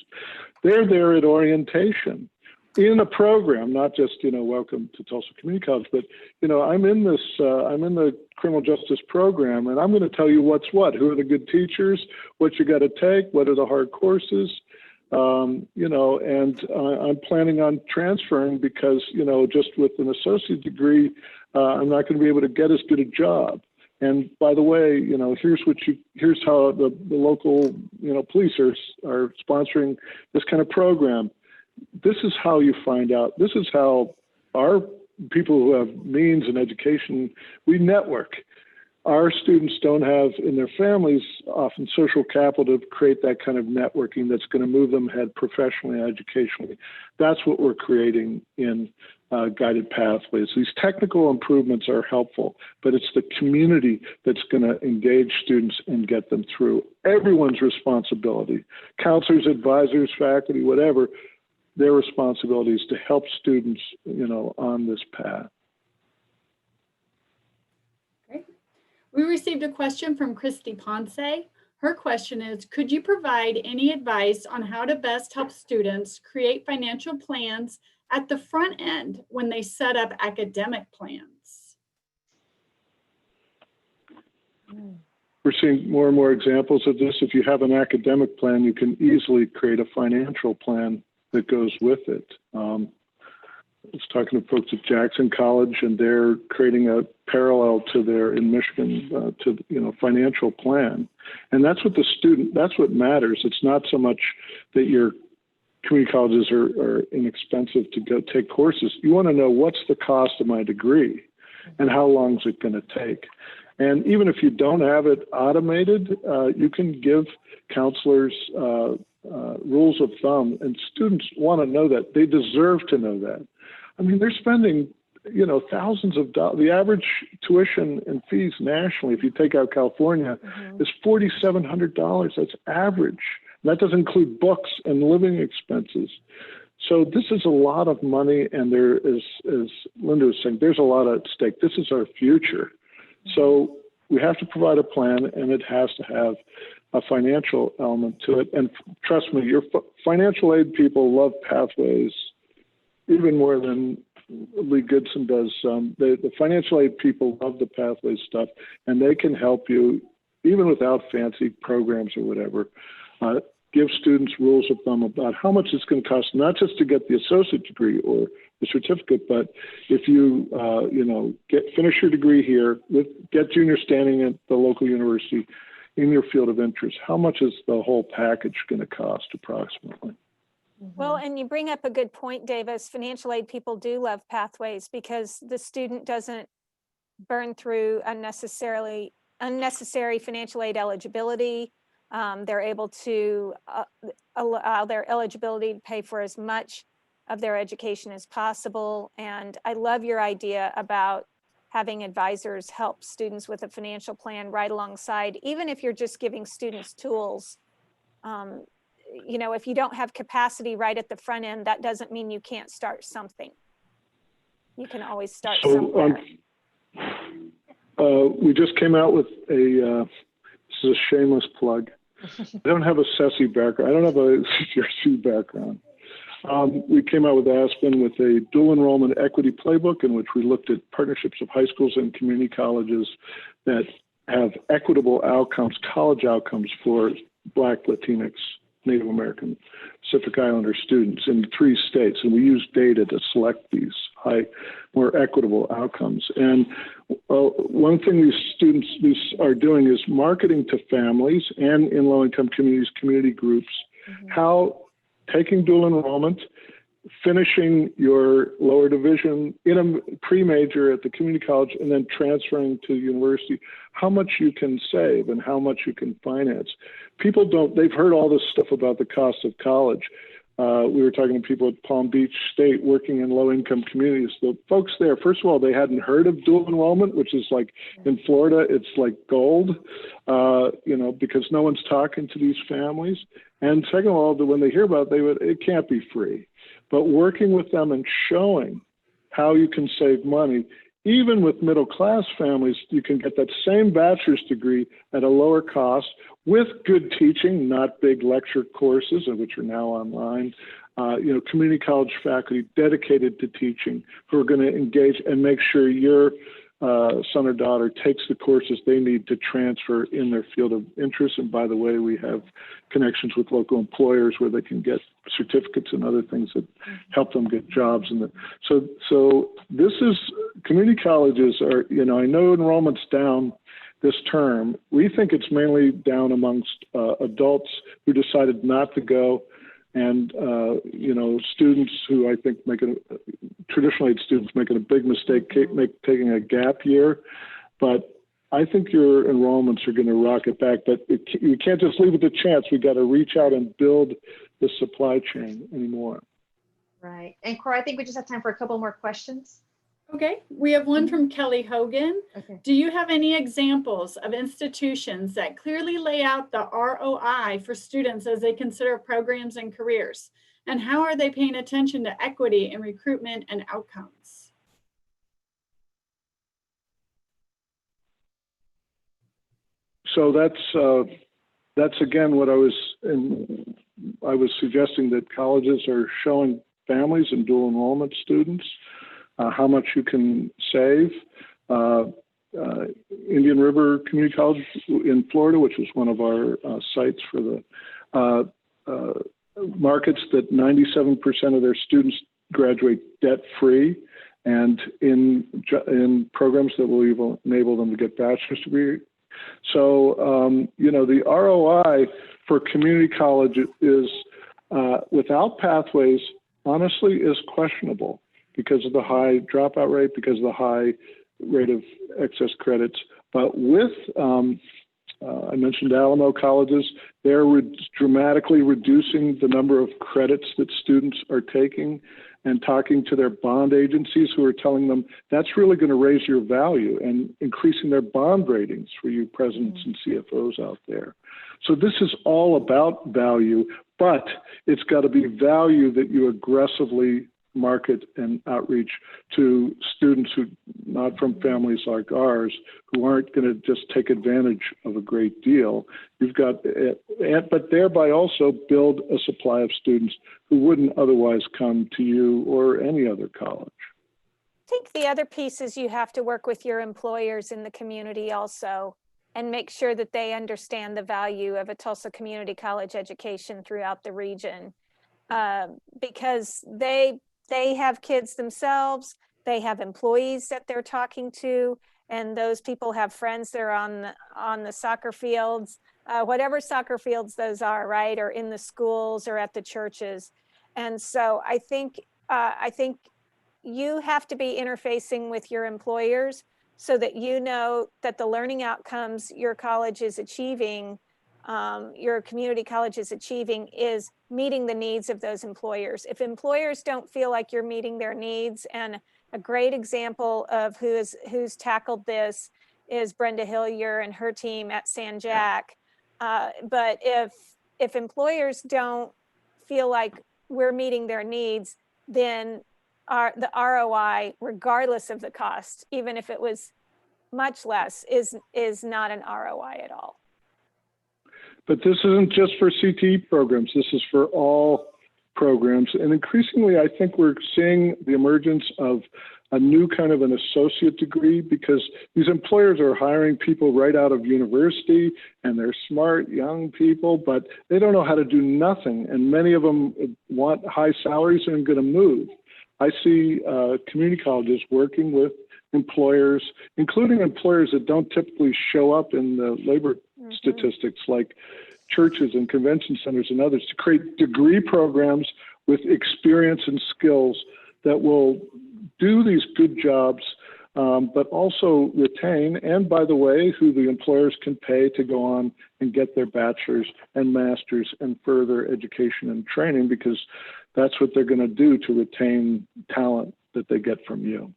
They're there at orientation in a program, not just, welcome to Tulsa Community College, but, I'm in the criminal justice program, and I'm going to tell you what's what, who are the good teachers, what you got to take, what are the hard courses, and I'm planning on transferring because, just with an associate degree, I'm not going to be able to get as good a job. And by the way, here's how the local, police are sponsoring this kind of program. This is how you find out. This is how our people who have means and education, we network. Our students don't have in their families often social capital to create that kind of networking that's going to move them ahead professionally and educationally. That's what we're creating in Guided Pathways. These technical improvements are helpful, but it's the community that's going to engage students and get them through. Everyone's responsibility, counselors, advisors, faculty, whatever, their responsibility is to help students, on this path. We received a question from Christy Ponce. Her question is, could you provide any advice on how to best help students create financial plans at the front end when they set up academic plans? We're seeing more and more examples of this. If you have an academic plan, you can easily create a financial plan that goes with it. I was talking to folks at Jackson College, and they're creating a parallel to their in Michigan financial plan, and that's what that's what matters. It's not so much that your community colleges are inexpensive to go take courses. You want to know what's the cost of my degree, and how long is it going to take. And even if you don't have it automated, you can give counselors rules of thumb, and students want to know that. They deserve to know that. I mean, they're spending, thousands of dollars. The average tuition and fees nationally, if you take out California, is $4,700. That's average. And that doesn't include books and living expenses. So this is a lot of money, and there is, as Linda was saying, there's a lot at stake. This is our future. So we have to provide a plan, and it has to have a financial element to it. And trust me, your financial aid people love Pathways even more than Lee Goodson does. The financial aid people love the Pathways stuff, and they can help you even without fancy programs or whatever. Give students rules of thumb about how much it's going to cost, not just to get the associate degree or the certificate, but if you finish your degree here, get junior standing at the local university in your field of interest, how much is the whole package going to cost approximately? Well, and you bring up a good point, Davis. Financial aid people do love Pathways because the student doesn't burn through unnecessary financial aid eligibility. They're able to allow their eligibility to pay for as much of their education as possible. And I love your idea about having advisors help students with a financial plan right alongside, even if you're just giving students tools. If you don't have capacity right at the front end, that doesn't mean you can't start something. You can always start somewhere. We just came out with this is a shameless plug. I don't have a CCSSE background. I don't have a CCSSE background. We came out with Aspen with a dual enrollment equity playbook in which we looked at partnerships of high schools and community colleges that have equitable outcomes, college outcomes for Black, Latinx, Native American, Pacific Islander students in 3 states. And we use data to select these more equitable outcomes. And one thing these students are doing is marketing to families and in low-income communities, community groups, how taking dual enrollment, finishing your lower division in a pre-major at the community college, and then transferring to university, how much you can save and how much you can finance. People they've heard all this stuff about the cost of college. We were talking to people at Palm Beach State working in low-income communities. The folks there, first of all, they hadn't heard of dual enrollment, which is like in Florida, it's like gold, because no one's talking to these families. And second of all, when they hear about it, it can't be free. But working with them and showing how you can save money even with middle class families, you can get that same bachelor's degree at a lower cost with good teaching, not big lecture courses, which are now online. Community college faculty dedicated to teaching who are going to engage and make sure your son or daughter takes the courses they need to transfer in their field of interest. And by the way, we have connections with local employers where they can get certificates and other things that help them get jobs. And so this is, community colleges are, I know enrollment's down this term. We think it's mainly down amongst adults who decided not to go, and students who I think traditional aid students making a big mistake taking a gap year. But I think your enrollments are going to rocket back. But you can't just leave it to chance. We got to reach out and build the supply chain anymore. Right. And Cora, I think we just have time for a couple more questions. Okay, we have one from Kelly Hogan. Okay. Do you have any examples of institutions that clearly lay out the ROI for students as they consider programs and careers? And how are they paying attention to equity in recruitment and outcomes? So that's again what I was suggesting, that colleges are showing families and dual enrollment students how much you can save. Indian River Community College in Florida, which was one of our sites for the markets, that 97% of their students graduate debt-free, and in programs that will enable them to get bachelor's degree. So, the ROI for community college is, without pathways, honestly, is questionable because of the high dropout rate, because of the high rate of excess credits. But with, I mentioned Alamo colleges, they're dramatically reducing the number of credits that students are taking, and talking to their bond agencies who are telling them that's really going to raise your value, and increasing their bond ratings for you presidents and CFOs out there. So this is all about value, but it's got to be value that you aggressively market and outreach to students who not from families like ours, who aren't going to just take advantage of a great deal. You've got, but thereby also build a supply of students who wouldn't otherwise come to you or any other college. I think the other piece is you have to work with your employers in the community also, and make sure that they understand the value of a Tulsa Community College education throughout the region, because they have kids themselves, they have employees that they're talking to, and those people have friends that are on the soccer fields, whatever soccer fields those are, right, or in the schools or at the churches. And so I think you have to be interfacing with your employers so that you know that the learning outcomes your college is achieving, your community college is achieving, is meeting the needs of those employers. If employers don't feel like you're meeting their needs, and a great example of who's tackled this is Brenda Hillier and her team at San Jack. But if employers don't feel like we're meeting their needs, then the ROI, regardless of the cost, even if it was much less, is not an ROI at all. But this isn't just for CTE programs. This is for all programs. And increasingly, I think we're seeing the emergence of a new kind of an associate degree, because these employers are hiring people right out of university, and they're smart young people, but they don't know how to do nothing. And many of them want high salaries and are going to move. I see community colleges working with employers, including employers that don't typically show up in the labor statistics, like churches and convention centers and others, to create degree programs with experience and skills that will do these good jobs, but also retain, and by the way, who the employers can pay to go on and get their bachelor's and master's and further education and training, because that's what they're going to do to retain talent that they get from you.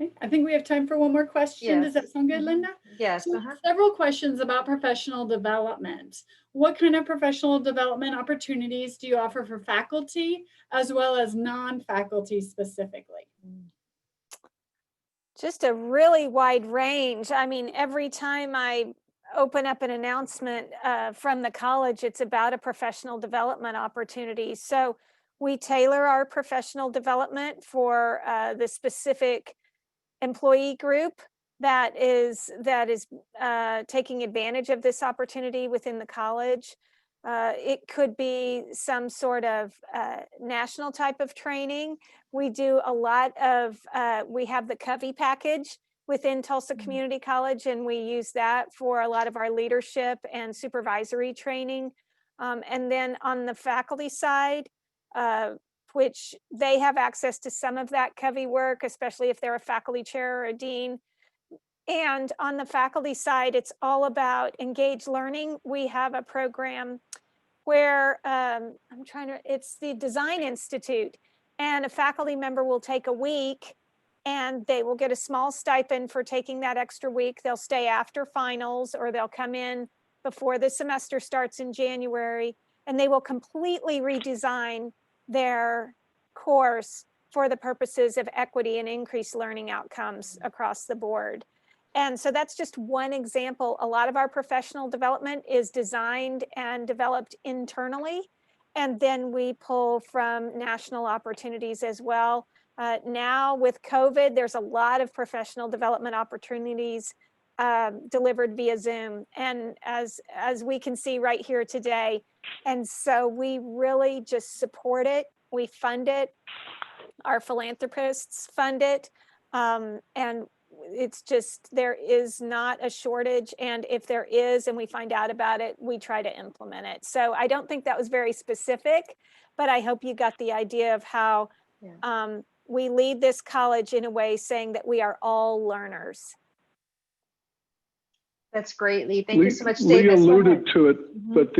Okay, I think we have time for one more question. Does that sound good, Linda? Yes. So several questions about professional development. What kind of professional development opportunities do you offer for faculty as well as non-faculty specifically? Just a really wide range. I mean, every time I open up an announcement from the college, it's about a professional development opportunity. So we tailor our professional development for the specific employee group that is taking advantage of this opportunity within the college. It could be some sort of national type of training. We do a lot of, we have the Covey package within Tulsa Community College, and we use that for a lot of our leadership and supervisory training. And then on the faculty side, which they have access to some of that Covey work, especially if they're a faculty chair or a dean. And on the faculty side, it's all about engaged learning. We have a program where it's the Design Institute, and a faculty member will take a week and they will get a small stipend for taking that extra week. They'll stay after finals, or they'll come in before the semester starts in January, and they will completely redesign their course for the purposes of equity and increased learning outcomes across the board. And so that's just one example. A lot of our professional development is designed and developed internally, and then we pull from national opportunities as well. Now with COVID, there's a lot of professional development opportunities delivered via Zoom, and as we can see right here today. And so we really just support it. We fund it. Our philanthropists fund it. And it's just, there is not a shortage. And if there is, and we find out about it, we try to implement it. So I don't think that was very specific, but I hope you got the idea of how we lead this college in a way saying that we are all learners. That's great, Lee. Thank you so much, Lee Davis. alluded to it, but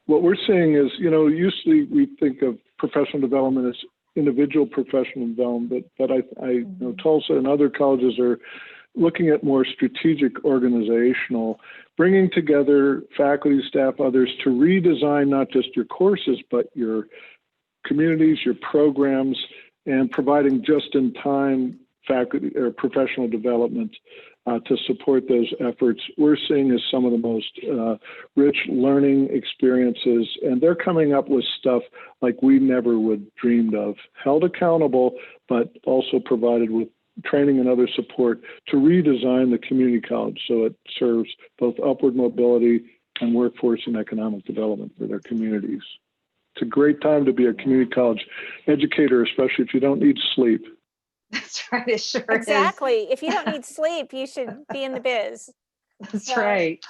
what we're saying is, usually we think of professional development as individual professional development, but I know Tulsa and other colleges are looking at more strategic organizational, bringing together faculty, staff, others to redesign not just your courses, but your communities, your programs, and providing just-in-time faculty or professional development to support those efforts. We're seeing as some of the most rich learning experiences, and they're coming up with stuff like we never would dreamed of, held accountable, but also provided with training and other support to redesign the community college so it serves both upward mobility and workforce and economic development for their communities. It's a great time to be a community college educator, especially if you don't need sleep. That's right, it sure Exactly. is. If you don't need sleep, you should be in the biz. That's right.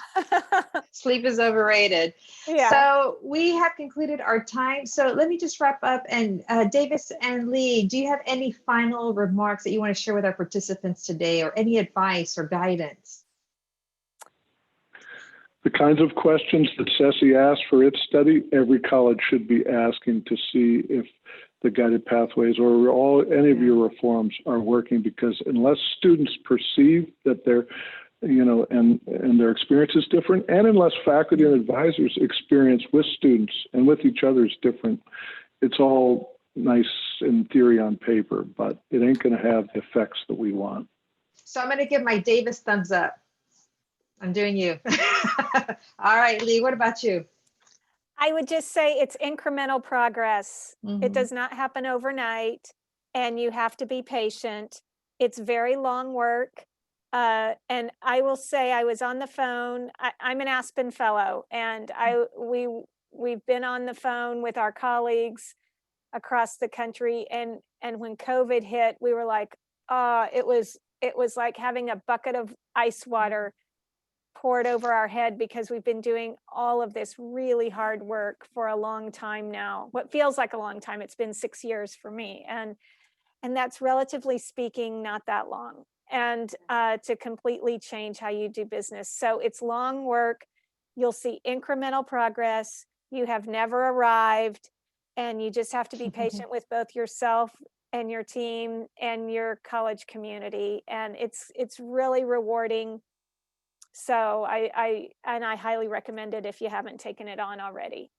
Sleep is overrated. Yeah. So we have concluded our time. So let me just wrap up. And Davis and Lee, do you have any final remarks that you want to share with our participants today, or any advice or guidance? The kinds of questions that CCSSE asks for its study, every college should be asking to see if the guided pathways or any of your reforms are working, because unless students perceive that they're, and their experience is different, and unless faculty and advisors experience with students and with each other is different, it's all nice in theory on paper, but it ain't going to have the effects that we want. So I'm going to give my Davis thumbs up. I'm doing you. All right, Lee, what about you? I would just say it's incremental progress. It does not happen overnight, and you have to be patient. It's very long work. And I will say, I was on the phone. I'm an Aspen fellow, and we've been on the phone with our colleagues across the country. And when COVID hit, we were like, it was like having a bucket of ice water poured over our head, because we've been doing all of this really hard work for a long time now. What feels like a long time, it's been 6 years for me. And that's, relatively speaking, not that long. And to completely change how you do business. So it's long work. You'll see incremental progress. You have never arrived, and you just have to be patient with both yourself and your team and your college community. And it's really rewarding. So I highly recommend it if you haven't taken it on already.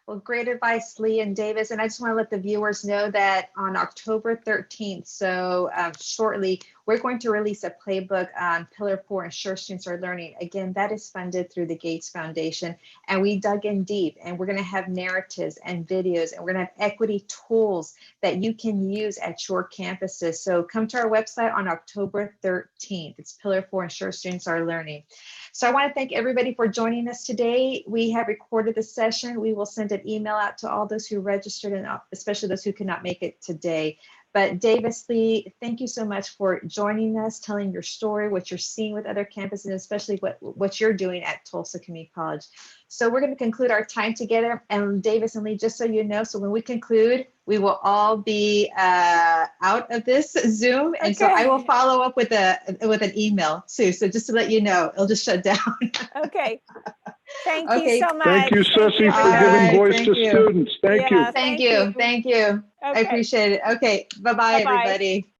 Well, great advice, Lee and Davis. And I just want to let the viewers know that on October 13th, so shortly, we're going to release a playbook on Pillar 4, Ensure Students Are Learning. Again, that is funded through the Gates Foundation. And we dug in deep, and we're going to have narratives and videos, and we're going to have equity tools that you can use at your campuses. So come to our website on October 13th. It's Pillar 4, Ensure Students Are Learning. So I want to thank everybody for joining us today. We have recorded the session. We will send an email out to all those who registered, and especially those who could not make it today. But Davis, Lee, thank you so much for joining us, telling your story, what you're seeing with other campuses, and especially what you're doing at Tulsa Community College. So we're going to conclude our time together. And Davis and Lee, just so you know, so when we conclude, we will all be out of this Zoom. And so I will follow up with an email too. So just to let you know, it'll just shut down. Okay. Thank you so much. Thank you, Ceci, for giving voice to students. Thank you. Thank you. Thank you. I appreciate it. Okay. Bye-bye, everybody.